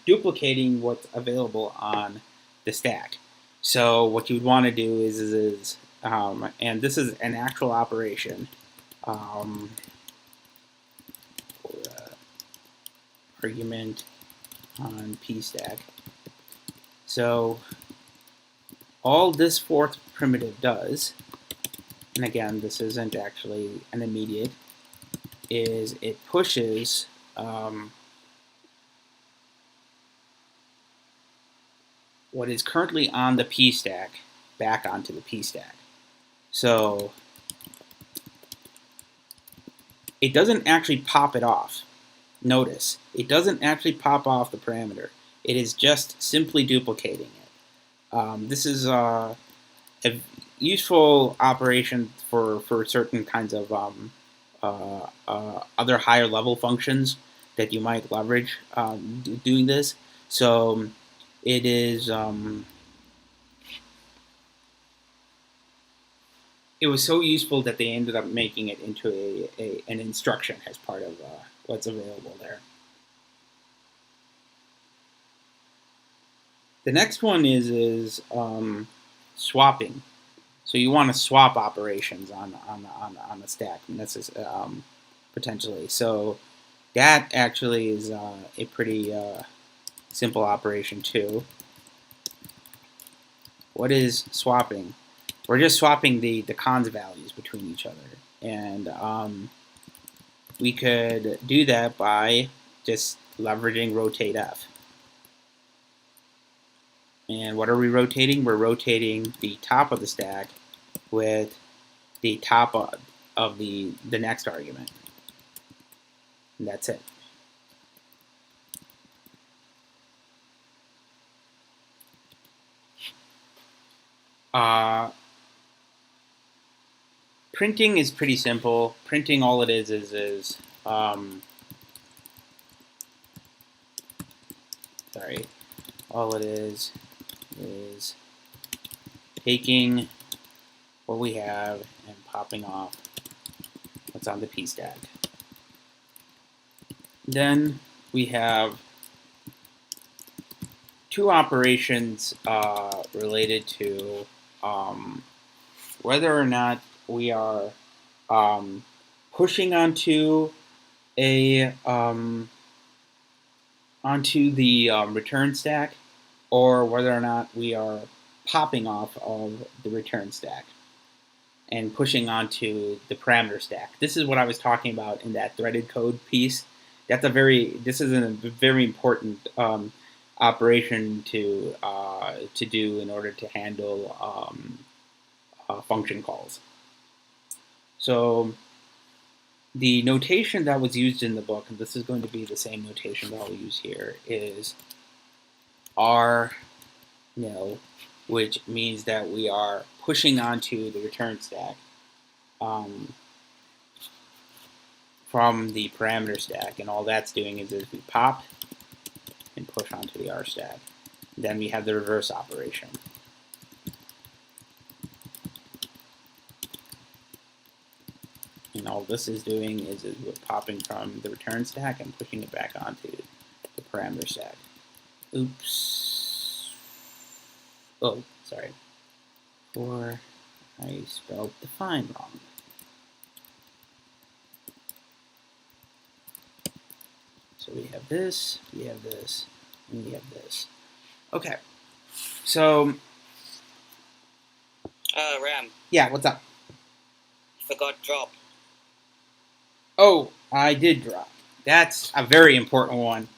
duplicating what's available on the stack. So what you would want to do is and this is an actual operation. Argument on p stack. So all this fourth primitive does, and again, this isn't actually an immediate, is it pushes what is currently on the p stack back onto the p stack. So it doesn't actually pop it off. Notice, it doesn't actually pop off the parameter. It is just simply duplicating it. This is a useful operation for certain kinds of other higher level functions that you might leverage doing this. So it is. It was so useful that they ended up making it into an instruction as part of what's available there. The next one is swapping. So you want to swap operations on the stack, and this is potentially. So that actually is a pretty simple operation too. What is swapping? We're just swapping the cons values between each other, and we could do that by just leveraging rotate f. And what are we rotating? We're rotating the top of the stack with the top of the next argument. And that's it. Printing is pretty simple. Printing, all it is sorry, all it is taking what we have and popping off what's on the p stack. Then we have two operations related to whether or not we are pushing onto a onto the return stack, or whether or not we are popping off of the return stack and pushing onto the parameter stack. This is what I was talking about in that threaded code piece. This is a very important operation to do in order to handle function calls. So the notation that was used in the book, and this is going to be the same notation that I'll use here, is R nil, which means that we are pushing onto the return stack from the parameter stack, and all that's doing is we pop and push onto the R stack. Then we have the reverse operation. And all this is doing is we're popping from the return stack and pushing it back onto the parameter stack. Oops. Oh, sorry. Or I spelled define wrong. So we have this, and we have this. Okay. So. Ram. Yeah, what's up? Forgot drop. Oh, I did drop. That's a very important one.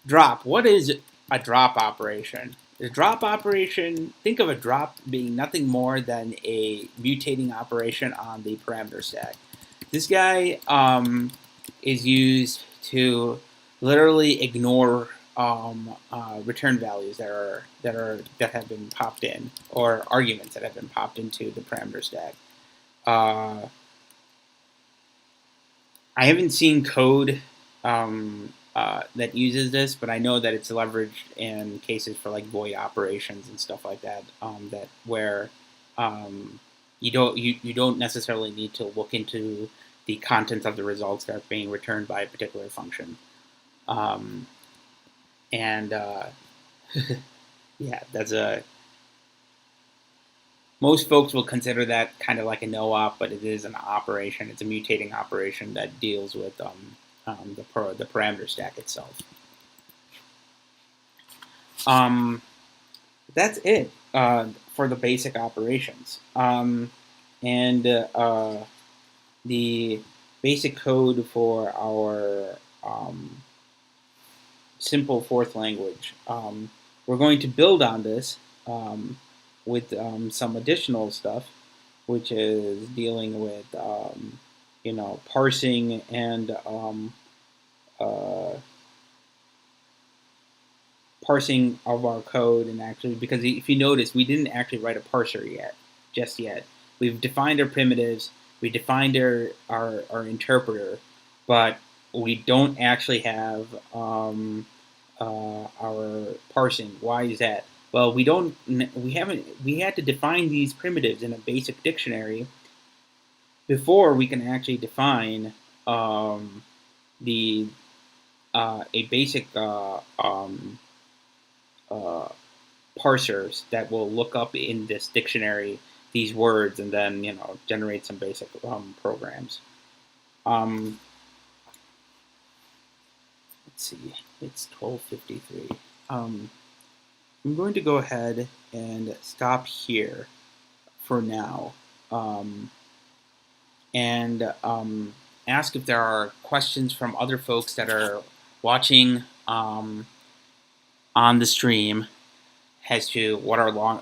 Drop. What is a drop operation? The drop operation, think of a drop being nothing more than a mutating operation on the parameter stack. This guy is used to literally ignore return values that have been popped in, or arguments that have been popped into the parameter stack. I haven't seen code that uses this, but I know that it's leveraged in cases for like void operations and stuff like that. That where you don't necessarily need to look into the contents of the results that are being returned by a particular function. Yeah, that's a. Most folks will consider that kind of like a no-op, but it is an operation. It's a mutating operation that deals with the parameter stack itself. That's it for the basic operations. The basic code for our simple fourth language. We're going to build on this with some additional stuff, which is dealing with parsing and parsing of our code. And actually, because if you notice, we didn't actually write a parser just yet. We've defined our primitives, we defined our interpreter, but we don't actually have our parsing. Why is that? Well, we had to define these primitives in a basic dictionary before we can actually define a basic parsers that will look up in this dictionary these words and then generate some basic programs. Let's see, it's 12:53. I'm going to go ahead and stop here for now, and ask if there are questions from other folks that are watching on the stream as to what our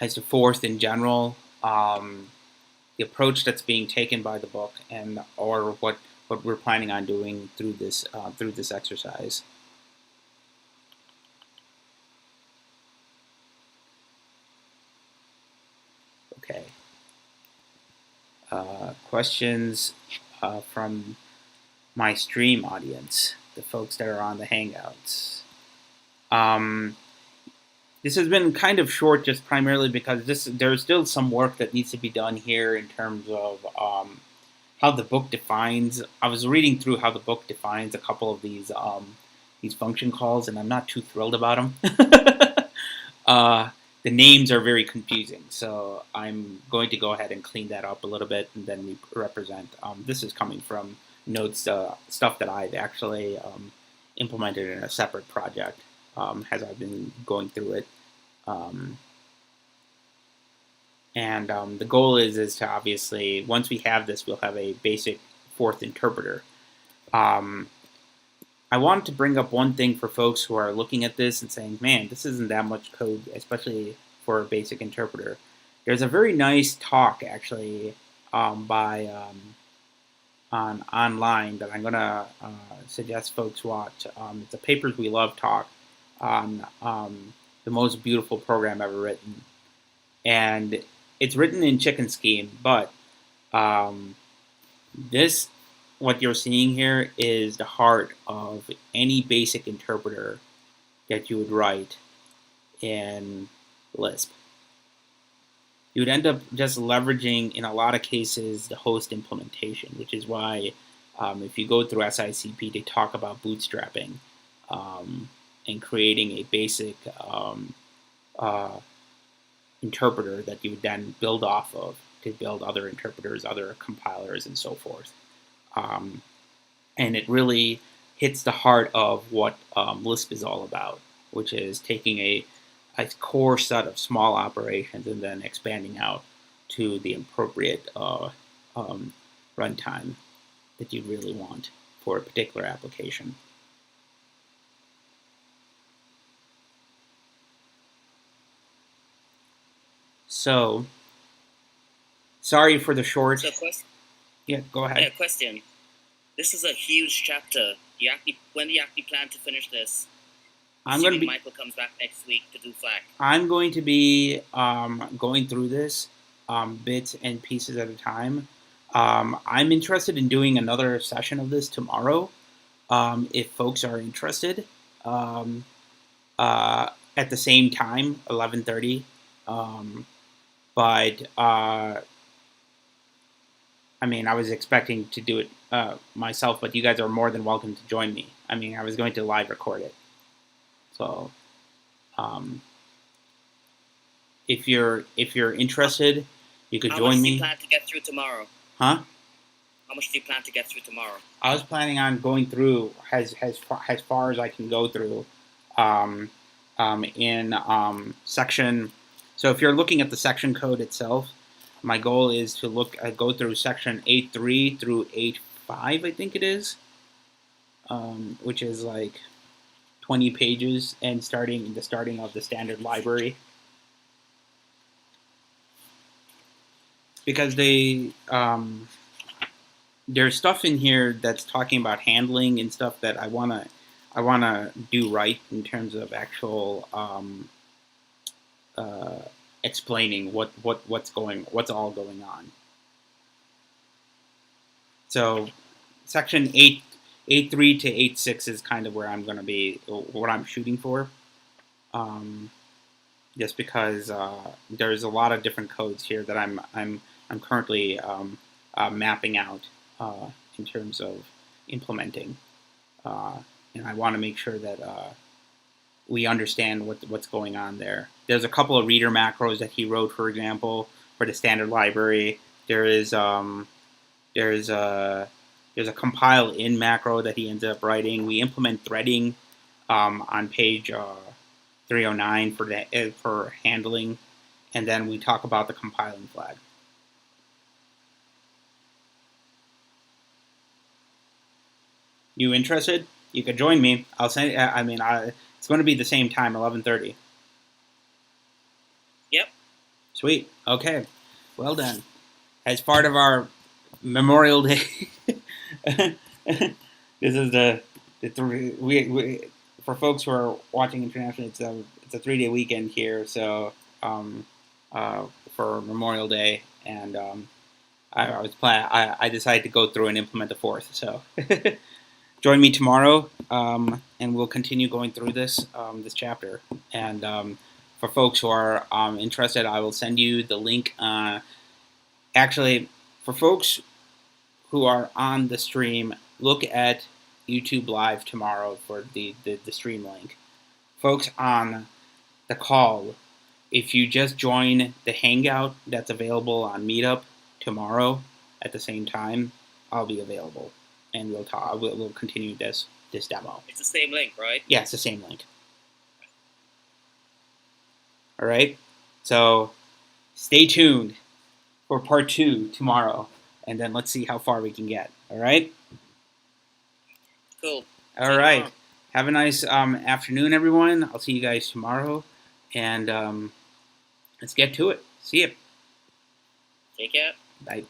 as to fourth in general, the approach that's being taken by the book, and or what we're planning on doing through this exercise. Okay. Questions from my stream audience, the folks that are on the Hangouts. This has been kind of short, just primarily because there's still some work that needs to be done here in terms of how the book defines. I was reading through how the book defines a couple of these these function calls, and I'm not too thrilled about them. The names are very confusing, so I'm going to go ahead and clean that up a little bit, and then we represent. This is coming from notes, stuff that I've actually implemented in a separate project as I've been going through it. The goal is to obviously, once we have this, we'll have a basic fourth interpreter. I wanted to bring up one thing for folks who are looking at this and saying, man, this isn't that much code, especially for a basic interpreter. There's a very nice talk, actually, by on online that I'm going to suggest folks watch. It's a Papers We Love talk on the most beautiful program ever written. And it's written in chicken scheme, but this, what you're seeing here, is the heart of any basic interpreter that you would write in Lisp. You would end up just leveraging, in a lot of cases, the host implementation, which is why if you go through SICP, they talk about bootstrapping and creating a basic interpreter that you would then build off of to build other interpreters, other compilers, and so forth. And it really hits the heart of what Lisp is all about, which is taking a core set of small operations and then expanding out to the appropriate runtime that you really want for a particular application. So, sorry for the short. Yeah, go ahead. Yeah, question. This is a huge chapter. When do you actually plan to finish this? Michael comes back next week to do FLAC. I'm going to be going through this bits and pieces at a time. I'm interested in doing another session of this tomorrow, if folks are interested. At the same time, 11:30. I mean, I was expecting to do it myself, but you guys are more than welcome to join me. I mean, I was going to live record it. So, if you're interested, you could join me. How much do you plan to get through tomorrow? Huh? How much do you plan to get through tomorrow? I was planning on going through as far as I can go through in section. So if you're looking at the section code itself, my goal is to go through section 8.3 through 8.5, I think it is, which is like 20 pages, and the starting of the standard library. Because there's stuff in here that's talking about handling and stuff that I wanna do right in terms of actual explaining what's all going on. So section 8.3 to 8.6 is kind of where I'm going to be, what I'm shooting for. Just because there's a lot of different codes here that I'm currently mapping out in terms of implementing, and I want to make sure that we understand what's going on there. There's a couple of reader macros that he wrote, for example, for the standard library. There's a compile in macro that he ended up writing. We implement threading on page 309 for handling, and then we talk about the compiling flag. You interested? You could join me. I'll send. It's going to be the same time, 11:30. Yep. Sweet. Okay. Well done. As part of our Memorial Day, this is for folks who are watching internationally. It's a 3-day weekend here, so for Memorial Day, and I decided to go through and implement the fourth. So. Join me tomorrow, and we'll continue going through this chapter. And for folks who are interested, I will send you the link. Actually, for folks who are on the stream, look at YouTube Live tomorrow for the stream link. Folks on the call, if you just join the Hangout that's available on Meetup tomorrow at the same time, I'll be available, and we'll talk. We'll continue this demo. It's the same link, right? Yeah, it's the same link. All right. So stay tuned for part 2 tomorrow, and then let's see how far we can get. All right. Cool. All right. Have a nice afternoon, everyone. I'll see you guys tomorrow, and let's get to it. See you. Take care. Bye.